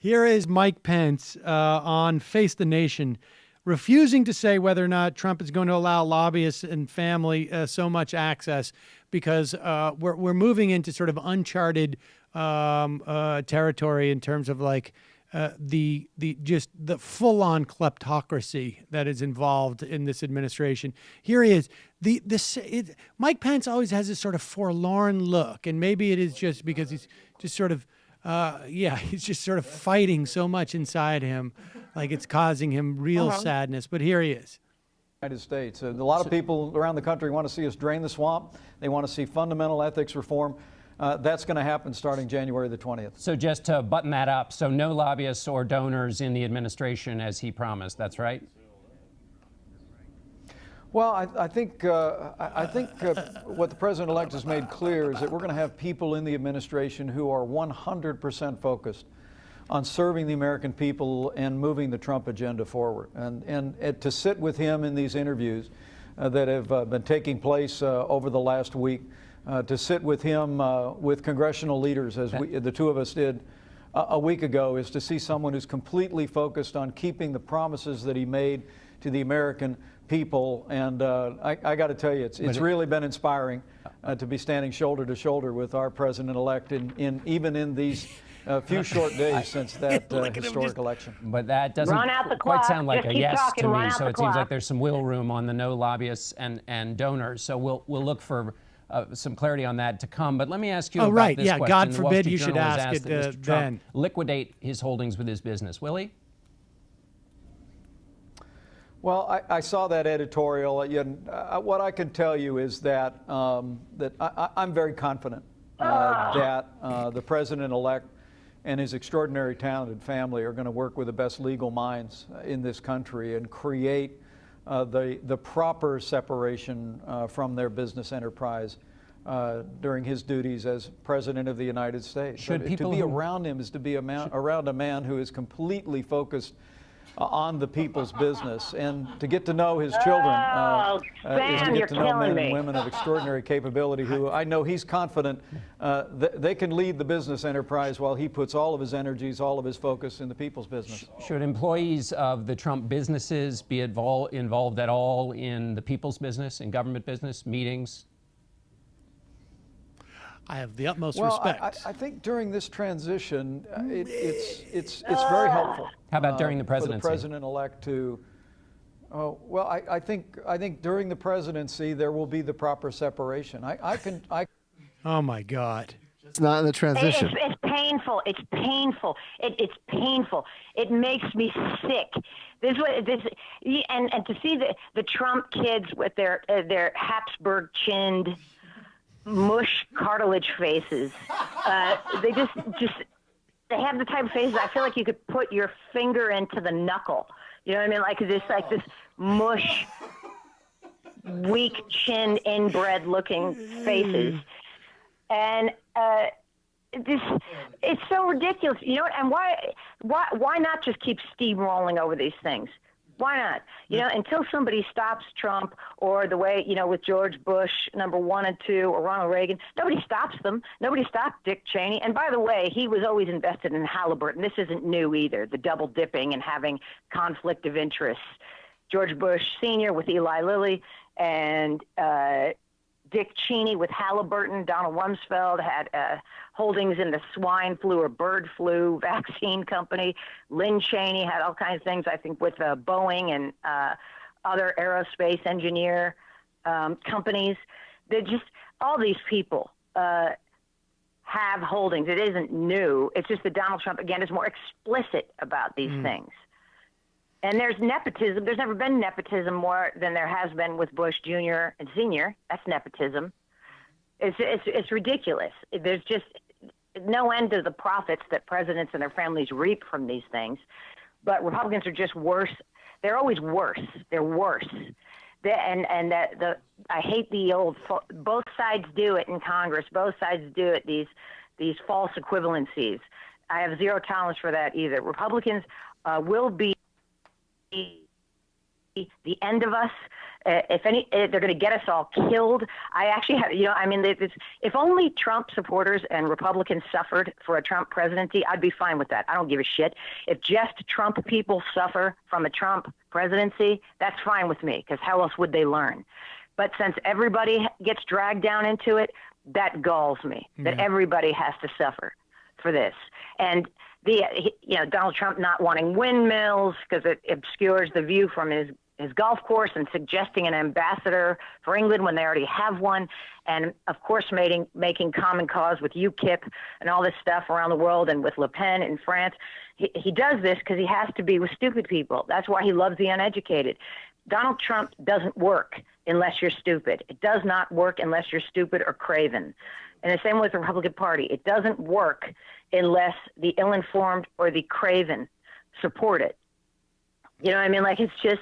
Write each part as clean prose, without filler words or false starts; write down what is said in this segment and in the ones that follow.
Here is Mike Pence on Face the Nation, refusing to say whether or not Trump is going to allow lobbyists and family so much access, because we're moving into sort of uncharted territory in terms of like the full-on kleptocracy that is involved in this administration. Here he is. Mike Pence always has this sort of forlorn look, and maybe it is just because he's just sort of he's just sort of fighting so much inside him, like it's causing him real sadness. But here he is. United States. A lot of people around the country want to see us drain the swamp. They want to see fundamental ethics reform. That's going to happen starting January the 20th. So just to button that up, so no lobbyists or donors in the administration as he promised. That's right? Well, I think what the president-elect has made clear is that we're going to have people in the administration who are 100% focused on serving the American people and moving the Trump agenda forward. And to sit with him in these interviews that have been taking place over the last week, to sit with him with congressional leaders, as the two of us did a week ago, is to see someone who's completely focused on keeping the promises that he made to the American people. And I got to tell you, it's really been inspiring to be standing shoulder to shoulder with our president-elect even in these few short days since that historic election. But that doesn't quite sound like a yes to me. So it seems like there's some wiggle room on the no lobbyists and donors. So we'll look for some clarity on that to come. But let me ask you about this question. God forbid you should ask it then. Trump liquidate his holdings with his business. Will he? Well, I saw that editorial. What I can tell you is that I'm very confident that the president-elect and his extraordinary talented family are going to work with the best legal minds in this country and create the proper separation from their business enterprise during his duties as President of the United States. To be around him is to be around a man who is completely focused on the people's business, and to get to know his children is to get to know men and women of extraordinary capability who I know he's confident they can lead the business enterprise while he puts all of his energies, all of his focus in the people's business. Should employees of the Trump businesses be involved at all in the people's business, in government business, meetings? I have the utmost respect. I think during this transition, it's very helpful. How about during the presidency? For the president-elect to, I think during the presidency there will be the proper separation. Oh my God. It's not in the transition. It's painful. It's painful. It's painful. It makes me sick. And to see the Trump kids with their Habsburg-chinned, mush cartilage faces. They they have the type of faces I feel like you could put your finger into the knuckle. You know what I mean? Like this mush, weak-chinned, inbred-looking faces, and it's so ridiculous. You know what? And why not just keep steamrolling over these things? Why not? You know, until somebody stops Trump, or the way, with George Bush, number 1 and 2, or Ronald Reagan, nobody stops them. Nobody stopped Dick Cheney. And by the way, he was always invested in Halliburton. This isn't new either, the double dipping and having conflict of interests. George Bush Sr. with Eli Lilly, and Dick Cheney with Halliburton. Donald Rumsfeld had holdings in the swine flu or bird flu vaccine company. Lynn Cheney had all kinds of things, I think, with Boeing and other aerospace engineer companies. All these people have holdings. It isn't new. It's just that Donald Trump, again, is more explicit about these things. And there's nepotism. There's never been nepotism more than there has been with Bush Jr. and Sr. That's nepotism. It's ridiculous. There's just no end to the profits that presidents and their families reap from these things. But Republicans are just worse. They're always worse. They're worse. I hate the old both sides do it in Congress. Both sides do it. These false equivalencies. I have zero tolerance for that either. Republicans will be the end of us. They're going to get us all killed. I actually have, if only Trump supporters and Republicans suffered for a Trump presidency, I'd be fine with that. I don't give a shit. If just Trump people suffer from a Trump presidency, that's fine with me, because how else would they learn? But since everybody gets dragged down into it, that galls me, that everybody has to suffer for this. And Donald Trump not wanting windmills because it obscures the view from his golf course, and suggesting an ambassador for England when they already have one, and of course making common cause with UKIP and all this stuff around the world, and with Le Pen in France. He does this because he has to be with stupid people. That's why he loves the uneducated. Donald Trump doesn't work unless you're stupid. It does not work unless you're stupid or craven. And the same with the Republican Party. It doesn't work unless the ill-informed or the craven support it. You know what I mean? Like, it's just,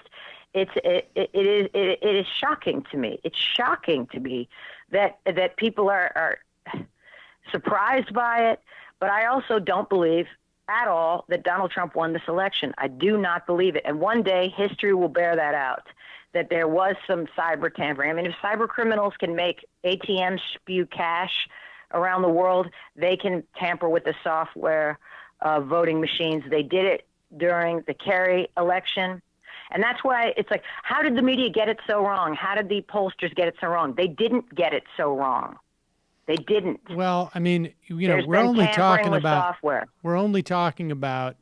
it is shocking to me. It's shocking to me that people are surprised by it. But I also don't believe at all that Donald Trump won this election. I do not believe it. And one day history will bear that out, that there was some cyber tampering. I mean, if cyber criminals can make ATMs spew cash around the world, they can tamper with the software of voting machines. They did it during the Kerry election. And that's why it's like, how did the media get it so wrong? How did the pollsters get it so wrong? They didn't get it so wrong. They didn't. Well, I mean, we're only talking about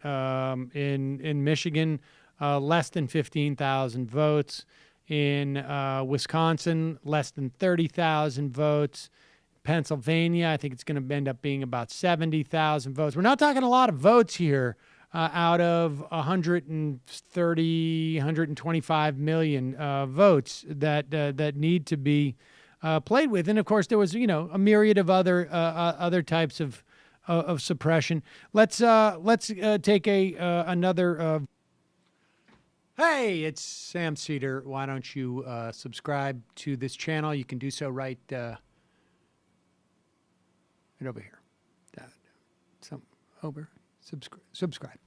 in Michigan, less than 15,000 votes. In Wisconsin, less than 30,000 votes. Pennsylvania, I think it's going to end up being about 70,000 votes. We're not talking a lot of votes here out of 130, 125 million votes that need to be played with. And of course, there was a myriad of other types of suppression. Let's take another. Hey, it's Sam Cedar. Why don't you subscribe to this channel? You can do so right over here. Subscribe.